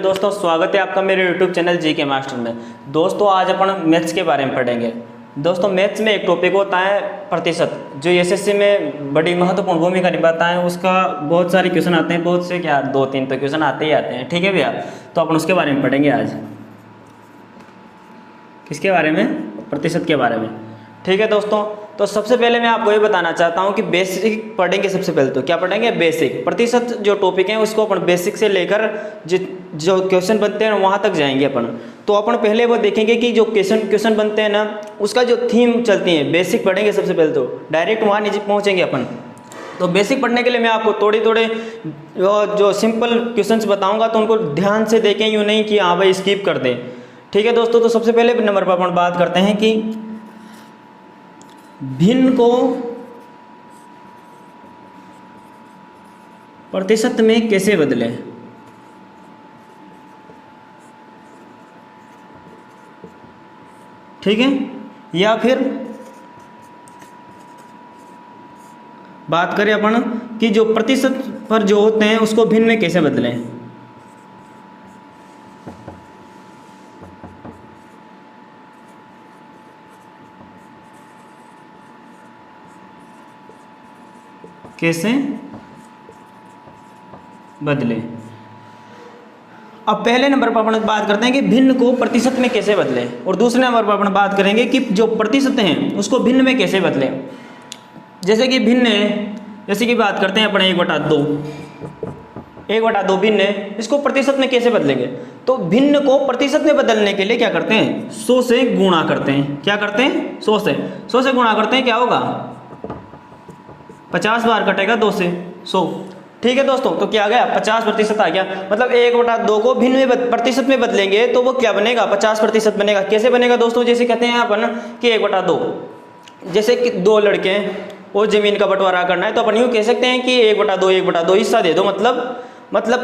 दोस्तों स्वागत है आपका मेरे YouTube चैनल जी के मास्टर में। दोस्तों आज अपन मैथ्स के बारे में पढ़ेंगे। दोस्तों मैथ्स में एक टॉपिक होता है प्रतिशत, जो एसएससी में बड़ी महत्वपूर्ण भूमिका निभाता है। उसका बहुत सारे क्वेश्चन आते हैं, बहुत से क्या 2-3 तो क्वेश्चन आते ही आते हैं। ठीक है भैया, तो अपन उसके बारे में पढ़ेंगे आज। किसके बारे में? प्रतिशत के बारे में। ठीक है दोस्तों, तो सबसे पहले मैं आपको ये बताना चाहता हूँ कि बेसिक पढ़ेंगे। सबसे पहले तो क्या पढ़ेंगे? बेसिक। प्रतिशत जो टॉपिक है उसको अपन बेसिक से लेकर जो क्वेश्चन बनते हैं वहाँ तक जाएंगे अपन। तो अपन पहले वो देखेंगे कि जो क्वेश्चन बनते हैं ना, उसका जो थीम चलती है, बेसिक पढ़ेंगे सबसे पहले। तो डायरेक्ट वहाँ नीचे पहुँचेंगे अपन। तो बेसिक पढ़ने के लिए मैं आपको थोड़े जो सिंपल क्वेश्चन बताऊँगा, तो उनको ध्यान से देखें, यूँ नहीं कि हाँ भाई स्किप कर दें। ठीक है दोस्तों, तो सबसे पहले नंबर पर अपन बात करते हैं कि भिन्न को प्रतिशत में कैसे बदलें। ठीक है, या फिर बात करें अपन कि जो प्रतिशत पर जो होते हैं उसको भिन्न में कैसे बदलें। कैसे बदले। अब पहले नंबर पर अपन बात करते हैं कि भिन्न को प्रतिशत में कैसे बदलें, और दूसरे नंबर पर अपन बात करेंगे कि जो प्रतिशत हैं उसको भिन्न में कैसे बदलें। जैसे कि भिन्न है, जैसे कि बात करते हैं अपन 1/2 भिन्न है, इसको प्रतिशत में कैसे बदलेंगे। तो भिन्न को प्रतिशत में बदलने के लिए क्या करते हैं? 100 से गुणा करते हैं। क्या करते हैं? 100 से गुणा करते हैं। क्या होगा? 50 बार कटेगा 2 से 100। ठीक है दोस्तों, तो क्या आ गया? 50% आ गया। मतलब 1/2 को भिन्न में प्रतिशत में बदलेंगे तो वो क्या बनेगा? 50% बनेगा। कैसे बनेगा दोस्तों? जैसे कहते हैं अपन कि 1/2, जैसे कि 2 लड़के हैं और जमीन का बंटवारा करना है, तो अपन यूँ कह सकते हैं कि 1/2 हिस्सा दे दो। मतलब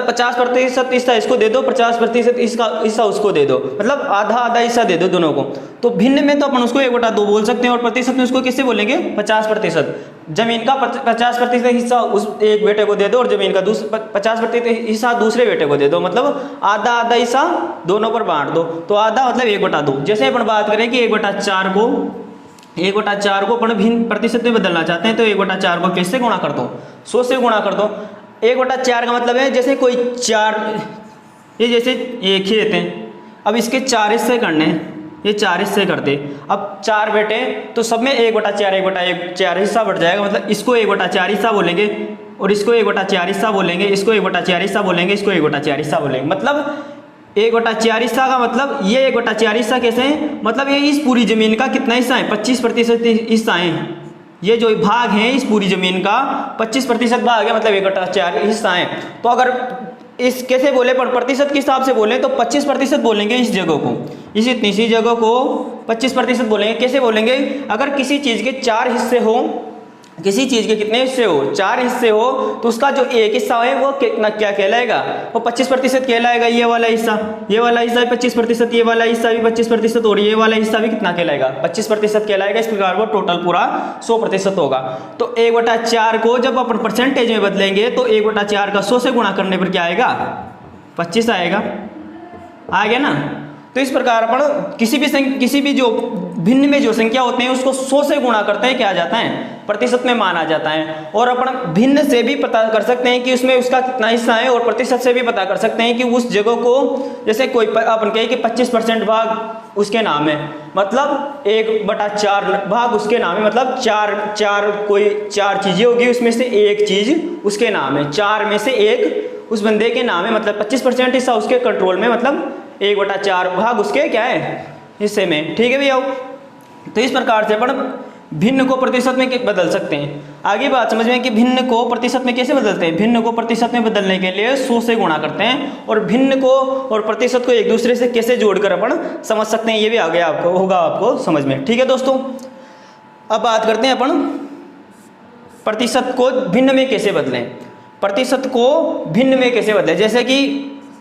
50% हिस्सा इसको दे दो, 50% इसका हिस्सा उसको दे दो, मतलब आधा हिस्सा दे दो दोनों को। तो भिन्न में तो अपन उसको 1/2 बोल सकते हैं, और प्रतिशत में उसको कैसे बोलेंगे? 50%। जमीन का 50% हिस्सा उस एक बेटे को दे दो, और जमीन का 50% हिस्सा दूसरे बेटे को दे दो, मतलब आधा हिस्सा दोनों पर बांट दो। तो आधा मतलब 1/2। जैसे अपन बात करें कि 1/4 को अपन भिन्न प्रतिशत में बदलना चाहते हैं, तो 1/4 को किससे गुणा कर दो? 100 से गुणा कर दो। 1/4 का मतलब है जैसे कोई 4, ये जैसे ये खेत है, अब इसके 4 हिस्से करने हैं, ये 4 हिस्से करते। अब 4 बेटे, तो सब में 1/4 हिस्सा बढ़ जाएगा। मतलब इसको 1/4 हिस्सा बोलेंगे, और इसको 1/4 हिस्सा बोलेंगे, इसको 1/4 हिस्सा बोलेंगे, इसको 1/4 हिस्सा बोलेंगे। मतलब 1/4 हिस्सा का मतलब ये 1/4 हिस्सा कैसे है? मतलब ये इस पूरी जमीन का कितना हिस्सा है? 25% हिस्सा है। ये जो भाग है इस पूरी जमीन का 25% भाग है, मतलब 1/4 हिस्सा है। तो अगर इस कैसे बोले, पर प्रतिशत के हिसाब से बोले तो 25% बोलेंगे इस जगह को, इस इतनी सी जगह को 25% बोलेंगे। कैसे बोलेंगे? अगर किसी चीज़ के 4 हिस्से हो, किसी चीज़ के कितने हिस्से हो? 4 हिस्से हो, तो उसका जो एक हिस्सा है वो कितना क्या कहलाएगा? वो 25% कहलाएगा। ये वाला हिस्सा भी 25%, ये वाला हिस्सा भी 25%, और ये वाला हिस्सा भी कितना कहलाएगा? 25% कहलाएगा। इस प्रकार वो टोटल पूरा 100% होगा। तो 1/4 को जब अपन परसेंटेज में बदलेंगे तो 1/4 का 100 से गुणा करने पर क्या आएगा? 25 आएगा। आ गया ना? तो इस प्रकार अपन किसी भी जो भिन्न में जो संख्या होते हैं उसको 100 से गुणा करते हैं, क्या आ जाता है? प्रतिशत में माना जाता है। और अपन भिन्न से भी पता कर सकते हैं कि उसमें उसका कितना हिस्सा है, और प्रतिशत से भी पता कर सकते हैं कि उस जगह को, जैसे कोई अपन कहे कि 25% भाग उसके नाम है, मतलब 1/4 भाग उसके नाम है। मतलब कोई 4 चीजें होगी, उसमें से एक चीज उसके नाम है, 4 में से एक उस बंदे के नाम है। मतलब 25% हिस्सा उसके कंट्रोल में, मतलब 1/4 भाग उसके क्या है? हिस्से में। ठीक है भैया, तो इस प्रकार से अपन भिन्न को प्रतिशत में बदल सकते हैं। आगे बात समझ में कि भिन्न को प्रतिशत में कैसे बदलते हैं। भिन्न को प्रतिशत में बदलने के लिए 100 से गुणा करते हैं, और भिन्न को और प्रतिशत को एक दूसरे से कैसे जोड़कर अपन समझ सकते हैं, ये भी आगे आपको समझ में। ठीक है दोस्तों, अब बात करते हैं अपन प्रतिशत को भिन्न में कैसे बदलें। प्रतिशत को भिन्न में कैसे बदलें? जैसे कि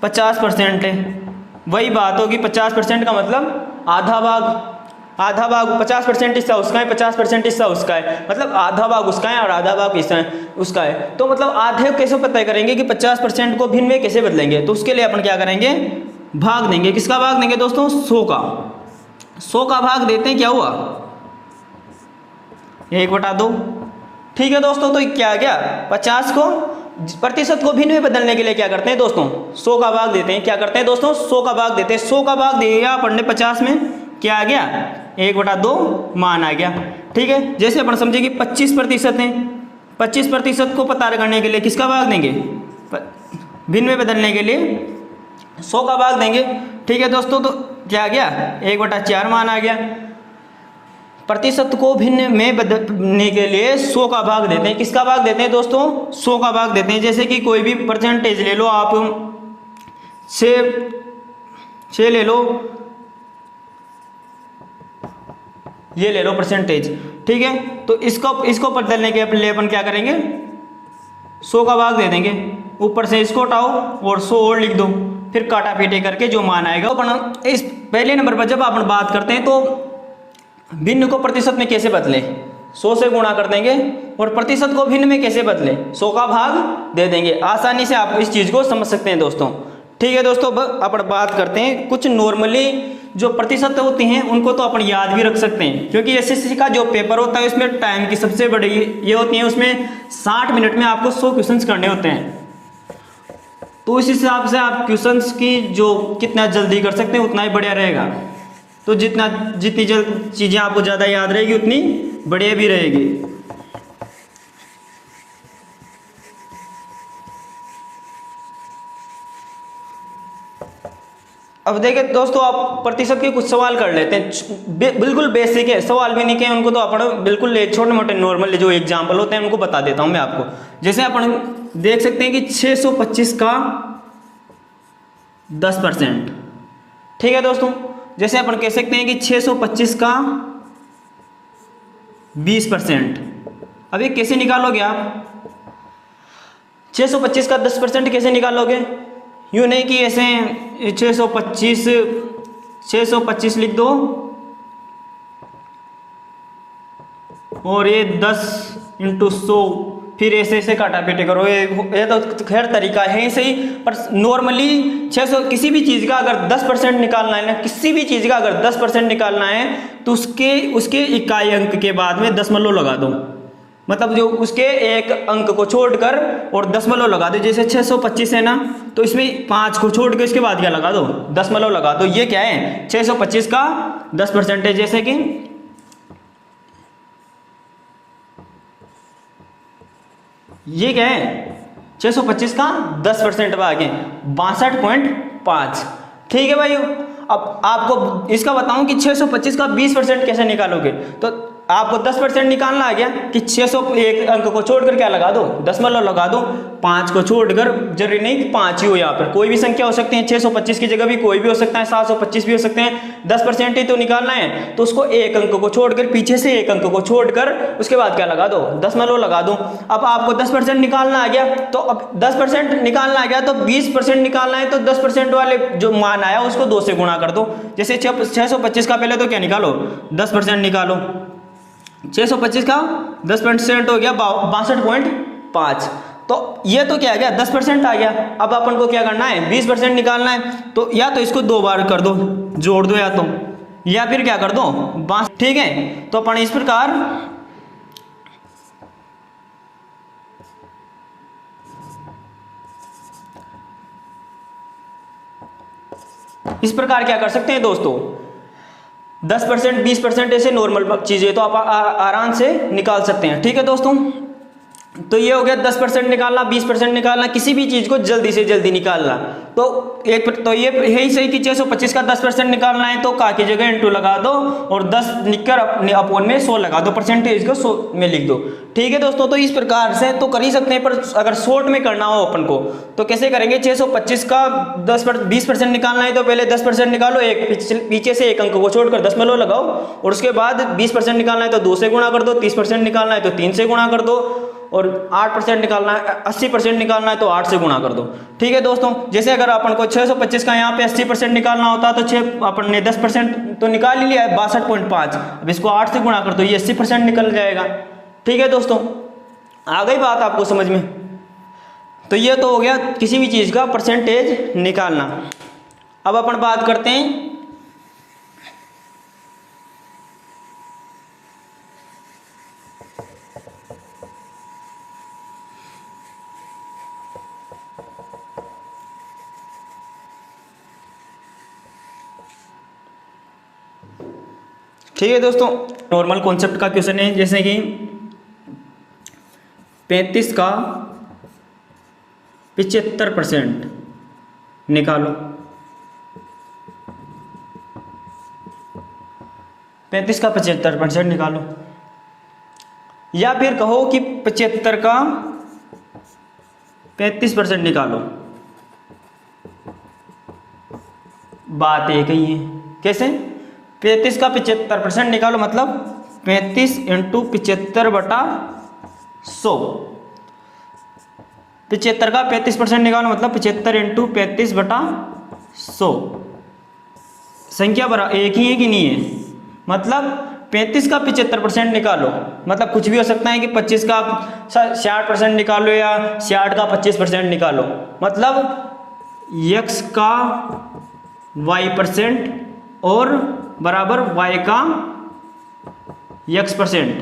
50% है, वही बात होगी। 50% का मतलब आधा भाग। आधा भाग 50% हिस्सा उसका है, 50% हिस्सा उसका है, मतलब आधा भाग उसका है और आधा भाग हिस्सा है उसका है। तो मतलब आधे कैसे पता करेंगे कि 50% को भिन्न में कैसे बदलेंगे, तो उसके लिए अपन क्या करेंगे, भाग देंगे। किसका भाग देंगे दोस्तों, 100 का। 100 का भाग देते हैं, क्या हुआ 1/2। ठीक है दोस्तों, तो क्या आ गया, 50 को प्रतिशत को भिन्न में बदलने के लिए क्या करते हैं दोस्तों, 100 का भाग देते हैं। क्या करते हैं दोस्तों, 100 का भाग देते हैं। 100 का भाग दिया अपन ने 50 में, क्या आ गया 1/2 मान आ गया। ठीक है, जैसे अपन समझे कि 25% है, 25% को पता करने के लिए किसका भाग देंगे, भिन्न में बदलने के लिए 100 का भाग देंगे। ठीक है दोस्तों, तो क्या आ गया 1/4 मान आ गया। प्रतिशत को भिन्न में बदलने के लिए 100 का भाग देते हैं। किसका भाग देते हैं दोस्तों, 100 का भाग देते हैं। जैसे कि कोई भी परसेंटेज ले लो आप, 6 ले लो, ये ले लो परसेंटेज। ठीक है, तो इसको बदलने के लिए अपन क्या करेंगे, 100 का भाग दे देंगे, ऊपर से इसको हटाओ और 100 और लिख दो, फिर काटा पीटे करके जो मान आएगा अपन इस पहले नंबर पर जब अपन बात करते हैं तो भिन्न को प्रतिशत में कैसे बदलें, 100 से गुणा कर देंगे और प्रतिशत को भिन्न में कैसे बदलें, 100 का भाग दे देंगे। आसानी से आप इस चीज़ को समझ सकते हैं दोस्तों। ठीक है दोस्तों, अपन बात करते हैं कुछ नॉर्मली जो प्रतिशत होती हैं उनको तो अपन याद भी रख सकते हैं, क्योंकि एसएससी का जो पेपर होता है उसमें टाइम की सबसे बड़ी ये होती है, उसमें 60 मिनट में आपको 100 क्वेश्चंस करने होते हैं। तो इस हिसाब से आप क्वेश्चंस की जो कितना जल्दी कर सकते हैं उतना ही बढ़िया रहेगा। तो जितनी जल्द चीज़ें आपको ज़्यादा याद रहेगी उतनी बढ़िया भी रहेगी। अब देखिए दोस्तों, आप प्रतिशत के कुछ सवाल कर लेते हैं, बिल्कुल बेसिक है, सवाल भी नहीं किए उनको तो अपन बिल्कुल छोटे मोटे नॉर्मल जो एग्जाम्पल होते हैं उनको बता देता हूं मैं आपको। जैसे अपन देख सकते हैं कि 625 का 10%। ठीक है दोस्तों, जैसे अपन कह सकते हैं कि 625 का 20%। अब ये कैसे निकालोगे आप, 625 का 10% कैसे निकालोगे, यूँ नहीं कि ऐसे 625 लिख दो और ये 10 × 100 फिर ऐसे काटा पीटे करो, ये तो खैर तरीका है ही सही, पर नॉर्मली 600 किसी भी चीज़ का अगर 10% निकालना है ना, किसी भी चीज़ का अगर 10% निकालना है तो उसके इकाई अंक के बाद में दशमलव लगा दो, मतलब जो उसके एक अंक को छोड़कर और दशमलव लगा दो। जैसे 625 है ना, तो इसमें 5 को छोड़ के इसके बाद क्या लगा दो, दशमलव लगा दो। ये क्या है, 625 का 10% है। जैसे कि ये क्या है, 625 का 10% भाग है 62.5। ठीक है भाई, अब आपको इसका बताऊं कि 625 का 20% कैसे निकालोगे, तो आपको 10% निकालना आ गया कि 601 अंक को छोड़कर क्या लगा दो, दशमलव लगा दो। 5 को छोड़कर, जरूरी नहीं कि 5 ही हो, यहाँ पर कोई भी संख्या हो सकती है, 625 की जगह भी कोई भी हो सकता है, 725 भी हो सकते हैं। 10% ही तो निकालना है, तो उसको एक अंक को छोड़कर, पीछे से एक अंक को छोड़कर उसके बाद क्या लगा दो, दशमलव लगा दो। अब आपको 10% निकालना आ गया, तो अब 10% निकालना आ गया तो 20% निकालना है, तो 10% वाले जो मान आया उसको 2 से गुणा कर दो। जैसे 625 का पहले तो क्या निकालो, 10% निकालो, 625 का 10% हो गया 62.5। तो ये तो क्या आ गया, 10% आ गया। अब अपन को क्या करना है, 20% निकालना है, तो या तो इसको 2 बार कर दो, जोड़ दो, या फिर क्या कर दो, 62। ठीक है, तो अपन इस प्रकार क्या कर सकते हैं दोस्तों, 10% 20% ऐसे नॉर्मल चीज़ें तो आप आराम से निकाल सकते हैं। ठीक है दोस्तों, तो ये हो गया 10% निकालना, 20% निकालना, किसी भी चीज़ को जल्दी से जल्दी निकालना। तो ये यही सही कि 625 का 10% निकालना है तो का की जगह इंटू लगा दो और 10 लिखकर अपोन में 100 लगा दो, परसेंटेज को 100 में लिख दो। ठीक है दोस्तों, तो इस प्रकार से तो कर ही सकते हैं, पर अगर शॉर्ट में करना हो अपन को तो कैसे करेंगे, 625 का 20% निकालना है तो पहले 10% निकालो, एक पीछे से एक अंक को छोड़कर दशमलव लगाओ और उसके बाद 20% निकालना है तो 2 से गुणा कर दो, 30% निकालना है तो 3 से गुणा कर दो और 8% निकालना है, 80% निकालना है तो 8 से गुणा कर दो। ठीक है दोस्तों, जैसे अगर अपन को 625 का यहाँ पे 80% निकालना होता तो 6 अपन ने 10% तो निकाल ही लिया है 62.5। अब इसको 8 से गुणा कर दो, ये 80% निकल जाएगा। ठीक है दोस्तों, आ गई बात आपको समझ में? तो ये तो हो गया किसी भी चीज़ का परसेंटेज निकालना। अब अपन बात करते हैं ठीक है दोस्तों, नॉर्मल कॉन्सेप्ट का क्वेश्चन है, जैसे कि 35 का 75% निकालो। 35 का 75% निकालो, या फिर कहो कि 75 का 35% निकालो। बात एक ही है, कैसे? 35 का 75% निकालो मतलब 35 इंटू 75/100। 75 का 35% निकालो मतलब 75 इंटू 35/100। संख्या बराबर एक ही है कि नहीं है? मतलब 35 का 75% निकालो मतलब कुछ भी हो सकता है कि 25 का 60% निकालो या 60 का 25% निकालो। मतलब x का y% और बराबर y का x%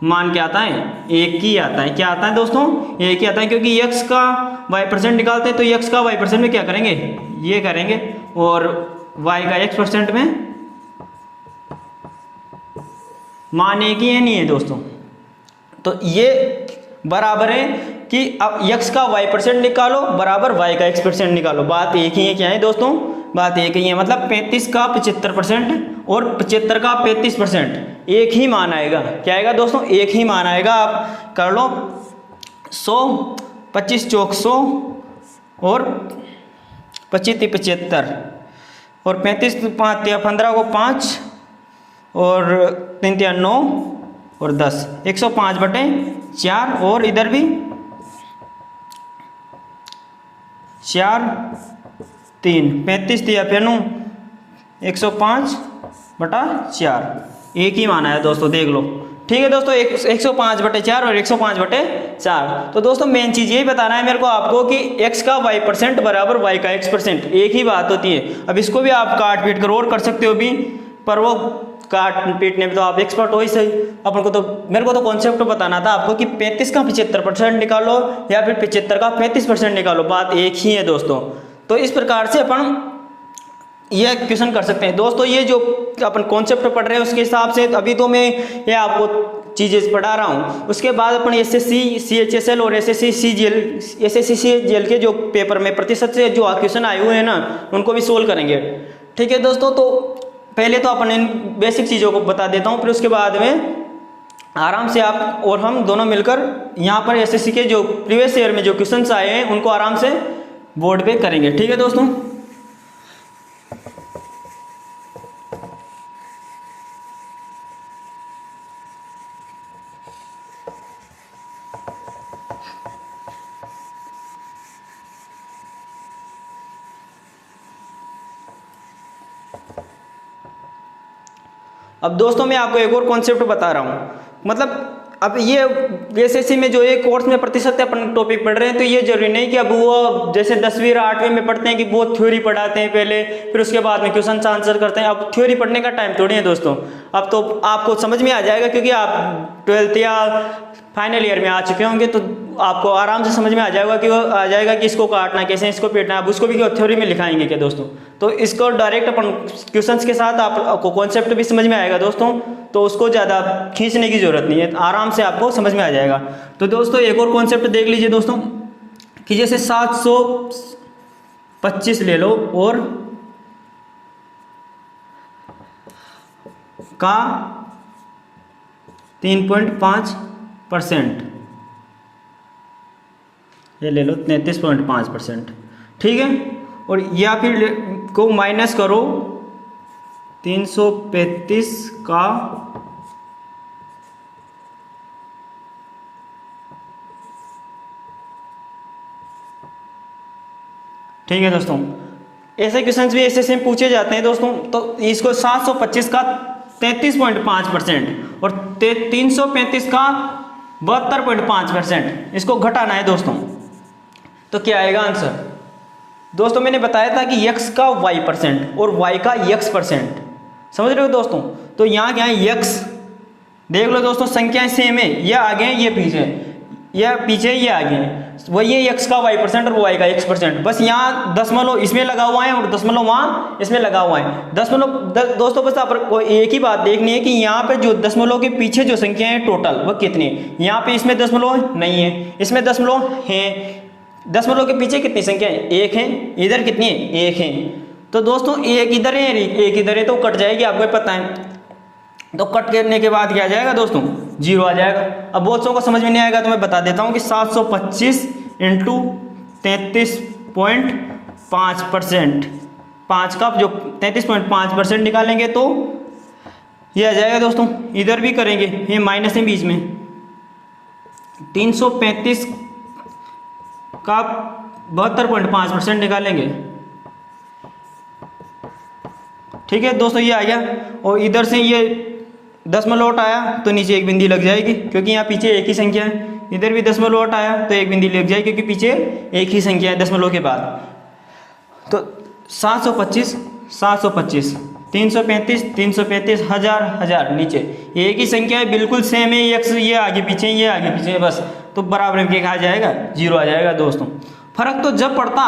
मान क्या आता है? एक ही आता है। क्या आता है दोस्तों? एक ही आता है, क्योंकि x का y% निकालते हैं तो x का y% में क्या करेंगे? ये करेंगे, और y का x% में मान एक ही है, नहीं है दोस्तों? तो ये बराबर है कि अब x का y% निकालो बराबर y का x% निकालो। बात एक ही है। क्या है दोस्तों? बात एक ही है। मतलब 35 का 75% और 75 का 35% एक ही मान आएगा। क्या आएगा दोस्तों? एक ही मान आएगा। आप कर लो 100, 25 चौक 100 और 25 75 और 35 5 15 को 5 और 3 9 और 10 105/4 और इधर भी 4 3 35 दिया पेनू 105/4 एक ही माना है दोस्तों, देख लो। ठीक है दोस्तों, 105/4 और 105/4। तो दोस्तों मेन चीज़ यही बताना है मेरे को आपको कि x का y% बराबर y का x%, एक ही बात होती है। अब इसको भी आप काट पीट कर और कर सकते हो भी, पर वो काट पीटने में तो आप एक्सपर्ट हो ही सही। अपन को तो मेरे को तो कॉन्सेप्ट बताना था आपको कि 35 का 75% निकालो या फिर 75 का 35% निकालो। बात एक ही है दोस्तों। तो इस प्रकार से अपन ये क्वेश्चन कर सकते हैं दोस्तों। ये जो अपन कॉन्सेप्ट पढ़ रहे हैं उसके हिसाब से अभी तो मैं ये आपको चीज़ें पढ़ा रहा हूँ। उसके बाद अपन SSC CHSL और SSC CGL के जो पेपर में प्रतिशत से जो क्वेश्चन आए हुए हैं ना, उनको भी सोल्व करेंगे। ठीक है दोस्तों, तो पहले तो अपन इन बेसिक चीज़ों को बता देता हूँ, फिर उसके बाद में आराम से आप और हम दोनों मिलकर यहाँ पर SSC के जो प्रीवियस ईयर में जो क्वेश्चंस आए हैं उनको आराम से बोर्ड पे करेंगे। ठीक है दोस्तों। अब दोस्तों मैं आपको एक और कॉन्सेप्ट बता रहा हूँ। मतलब अब ये SSC में जो एक कोर्स में प्रतिशत अपन टॉपिक पढ़ रहे हैं, तो ये जरूरी नहीं कि अब वो जैसे 10वीं और 8वीं में पढ़ते हैं कि वो थ्योरी पढ़ाते हैं पहले, फिर उसके बाद में क्वेश्चन आंसर करते हैं। अब थ्योरी पढ़ने का टाइम थोड़ी है दोस्तों। अब तो आपको समझ में आ जाएगा, क्योंकि आप 12th या फाइनल ईयर में आ चुके होंगे, तो आपको आराम से समझ में आ जाएगा कि इसको काटना कैसे, इसको पीटना। अब उसको भी थ्योरी में लिखाएंगे क्या दोस्तों? तो इसको डायरेक्ट अपन क्वेश्चंस के साथ आपको कॉन्सेप्ट भी समझ में आएगा दोस्तों। तो उसको ज़्यादा खींचने की जरूरत नहीं है, आराम से आपको समझ में आ जाएगा। तो दोस्तों एक और कॉन्सेप्ट देख लीजिए दोस्तों, कि जैसे 725 ले लो और का 3.5% ये ले लो 33.5%। ठीक है, और या फिर को माइनस करो 335 का ठीक है दोस्तों, ऐसे क्वेश्चंस भी ऐसे सेम पूछे जाते हैं दोस्तों। तो इसको 725 का 33.5% और 335 का 72.5% इसको घटाना है दोस्तों। तो क्या आएगा आंसर? दोस्तों मैंने बताया था कि x का y% और y का x%, समझ रहे हो दोस्तों। तो यहाँ क्या है, x देख लो दोस्तों, संख्याएं सेम है, ये आगे है ये पीछे, ये पीछे ये आगे है, वही है x का y% और y का x%। बस यहाँ दशमलव इसमें लगा हुआ है और दशमलव वहाँ इसमें लगा हुआ है। दशमलव दोस्तों बस आप एक ही बात देखनी है कि यहाँ पे जो दशमलव के पीछे जो संख्या है टोटल वह कितनी है। यहाँ पे इसमें दशमलव नहीं है, इसमें दशमलव है। दशमलव के पीछे कितनी संख्या है? एक है। इधर कितनी है? एक है। तो दोस्तों एक इधर है एक इधर है, तो कट जाएगी, आपको पता है। तो कट करने के बाद क्या आ जाएगा दोस्तों? 0 आ जाएगा। अब बहुत सौ को समझ में नहीं आएगा तो मैं बता देता हूँ कि 725 इंटू 33.5%, 5 का जो 33.5% निकालेंगे तो ये आ जाएगा दोस्तों। इधर भी करेंगे, ये माइनस है बीच में, 335 का 72.5% निकालेंगे। ठीक है दोस्तों, ये आ गया। और इधर से ये दशमलव आया तो नीचे एक बिंदी लग जाएगी, क्योंकि यहाँ पीछे एक ही संख्या है। इधर भी दशमलव आया तो एक बिंदी लग जाएगी, क्योंकि पीछे एक ही संख्या है दशमलव के बाद। तो 725 725, 335 335, 1000 1000, नीचे एक ही संख्या है, बिल्कुल सेम है। x ये आगे पीछे, ये आगे पीछे, बस तो बराबर में क्या आ जाएगा? 0 आ जाएगा दोस्तों। फर्क तो जब पड़ता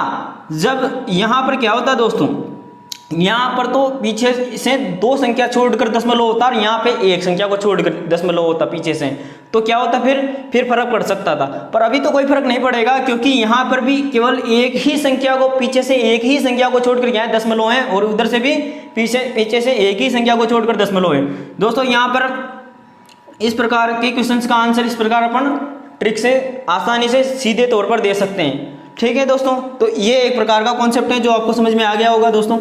जब यहाँ पर क्या होता दोस्तों, यहाँ पर तो पीछे से 2 संख्या छोड़कर दशमलव होता और यहाँ पे एक संख्या को छोड़कर दशमलव होता पीछे से, तो क्या होता फिर फर्क पड़ सकता था। पर अभी तो कोई फर्क नहीं पड़ेगा, क्योंकि यहाँ पर भी केवल एक ही संख्या को, पीछे से एक ही संख्या को छोड़कर यहाँ दशमलव है और उधर से भी पीछे से एक ही संख्या को छोड़कर दशमलव है। दोस्तों यहाँ पर इस प्रकार के क्वेश्चंस का आंसर इस प्रकार अपन ट्रिक से आसानी से सीधे तौर पर दे सकते हैं। ठीक है दोस्तों, तो ये एक प्रकार का कॉन्सेप्ट है जो आपको समझ में आ गया होगा दोस्तों।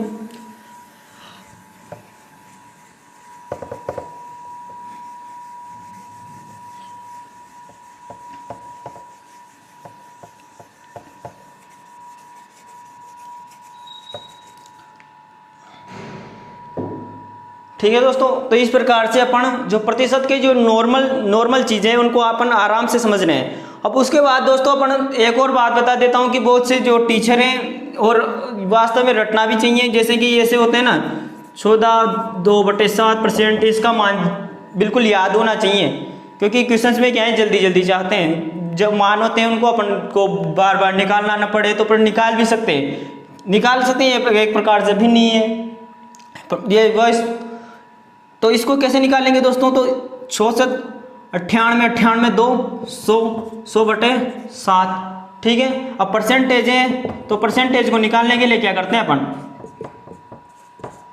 ठीक है दोस्तों, तो इस प्रकार से अपन जो प्रतिशत के जो नॉर्मल चीज़ें हैं उनको अपन आराम से समझ रहे हैं। अब उसके बाद दोस्तों अपन एक और बात बता देता हूं कि बहुत से जो टीचर हैं और वास्तव में रटना भी चाहिए, जैसे कि ऐसे होते हैं ना 14/2/7%, इसका मान बिल्कुल याद होना चाहिए, क्योंकि क्वेश्चंस में क्या है जल्दी चाहते हैं। जब मान होते हैं उनको अपन को बार बार निकालना न पड़े तो अपन निकाल भी सकते हैं, एक प्रकार से भिन्न ही है ये वॉइस। तो इसको कैसे निकालेंगे दोस्तों? तो 98 2 100/7, ठीक है। अब परसेंटेज है तो परसेंटेज को निकालने के लिए क्या करते हैं अपन,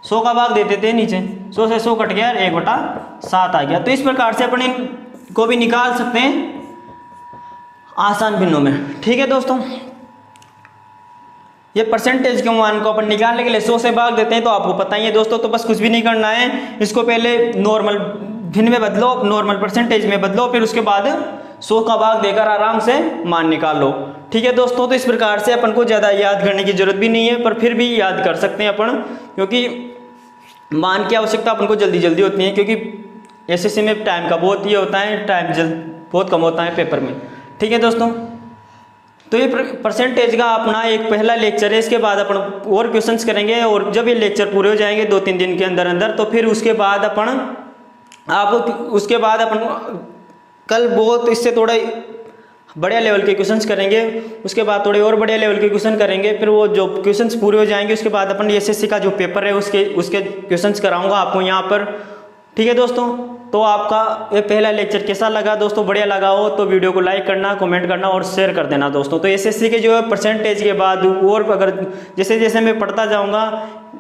100 का भाग दे देते हैं नीचे, 100 से 100 कट गया, 1/7 आ गया। तो इस प्रकार से अपन इनको भी निकाल सकते हैं आसान भिन्नों में। ठीक है दोस्तों, ये परसेंटेज के मान को अपन निकालने के लिए 100 से भाग देते हैं, तो आपको पता ही है दोस्तों। तो बस कुछ भी नहीं करना है, इसको पहले नॉर्मल भिन्न में बदलो, नॉर्मल परसेंटेज में बदलो, फिर उसके बाद 100 का भाग देकर आराम से मान निकाल लो। ठीक है दोस्तों, तो इस प्रकार से अपन को ज़्यादा याद करने की जरूरत भी नहीं है, पर फिर भी याद कर सकते हैं अपन, क्योंकि मान की आवश्यकता अपन को जल्दी होती है, क्योंकि एसएससी में टाइम का बहुत ये होता है, टाइम बहुत कम होता है पेपर में। ठीक है दोस्तों, तो ये परसेंटेज का अपना एक पहला लेक्चर है। इसके बाद अपन और क्वेश्चंस करेंगे, और जब ये लेक्चर पूरे हो जाएंगे 2-3 दिन के अंदर तो फिर उसके बाद अपन कल बहुत इससे थोड़ा बढ़िया लेवल के क्वेश्चंस करेंगे, उसके बाद थोड़े और बढ़िया लेवल के क्वेश्चन करेंगे। फिर वो जो क्वेश्चंस पूरे हो जाएंगे उसके बाद अपन एसएससी का जो पेपर है उसके क्वेश्चंस कराऊंगा आपको यहाँ पर। ठीक है दोस्तों, तो आपका ये पहला लेक्चर कैसा लगा दोस्तों? बढ़िया लगा हो तो वीडियो को लाइक करना, कमेंट करना और शेयर कर देना दोस्तों। तो एसएससी के जो है परसेंटेज के बाद और अगर जैसे मैं पढ़ता जाऊंगा,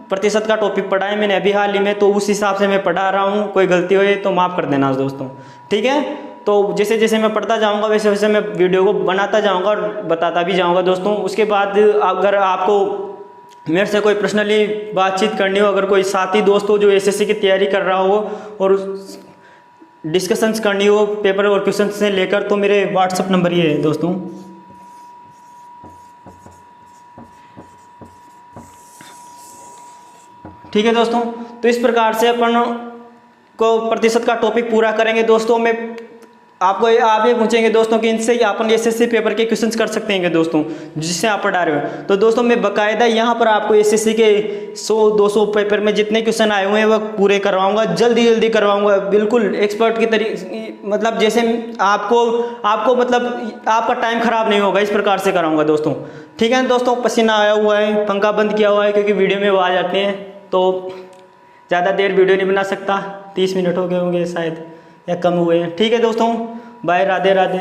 प्रतिशत का टॉपिक पढ़ा है मैंने अभी हाल ही में, तो उस हिसाब से मैं पढ़ा रहा हूँ। कोई गलती हो तो माफ़ कर देना दोस्तों। ठीक है, तो जैसे मैं पढ़ता जाऊँगा वैसे मैं वीडियो को बनाता जाऊँगा और बताता भी जाऊँगा दोस्तों। उसके बाद अगर आपको मेरे से कोई पर्सनली बातचीत करनी हो, अगर कोई साथी दोस्त हो जो एसएससी की तैयारी कर रहा हो और डिस्कशंस करनी हो पेपर और क्वेश्चन से लेकर, तो मेरे व्हाट्सअप नंबर ये है दोस्तों। ठीक है दोस्तों, तो इस प्रकार से अपन को प्रतिशत का टॉपिक पूरा करेंगे दोस्तों। मैं आपको आप ये पूछेंगे दोस्तों कि इनसे अपन एसएससी पेपर के क्वेश्चंस कर सकते हैं दोस्तों, जिससे आप पढ़ा रहे हो। तो दोस्तों मैं बकायदा यहाँ पर आपको एसएससी के 100-200 पेपर में जितने क्वेश्चन आए हुए हैं वह पूरे करवाऊंगा, जल्दी करवाऊंगा, बिल्कुल एक्सपर्ट की तरीके, मतलब जैसे आपको मतलब आपका टाइम खराब नहीं होगा, इस प्रकार से कराऊंगा दोस्तों। ठीक है दोस्तों, पसीना आया हुआ है, पंखा बंद किया हुआ है क्योंकि वीडियो में आवाज आते हैं, तो ज़्यादा देर वीडियो नहीं बना सकता। 30 मिनट हो गए होंगे शायद या कम हुए हैं। ठीक है दोस्तों, बाय, राधे राधे।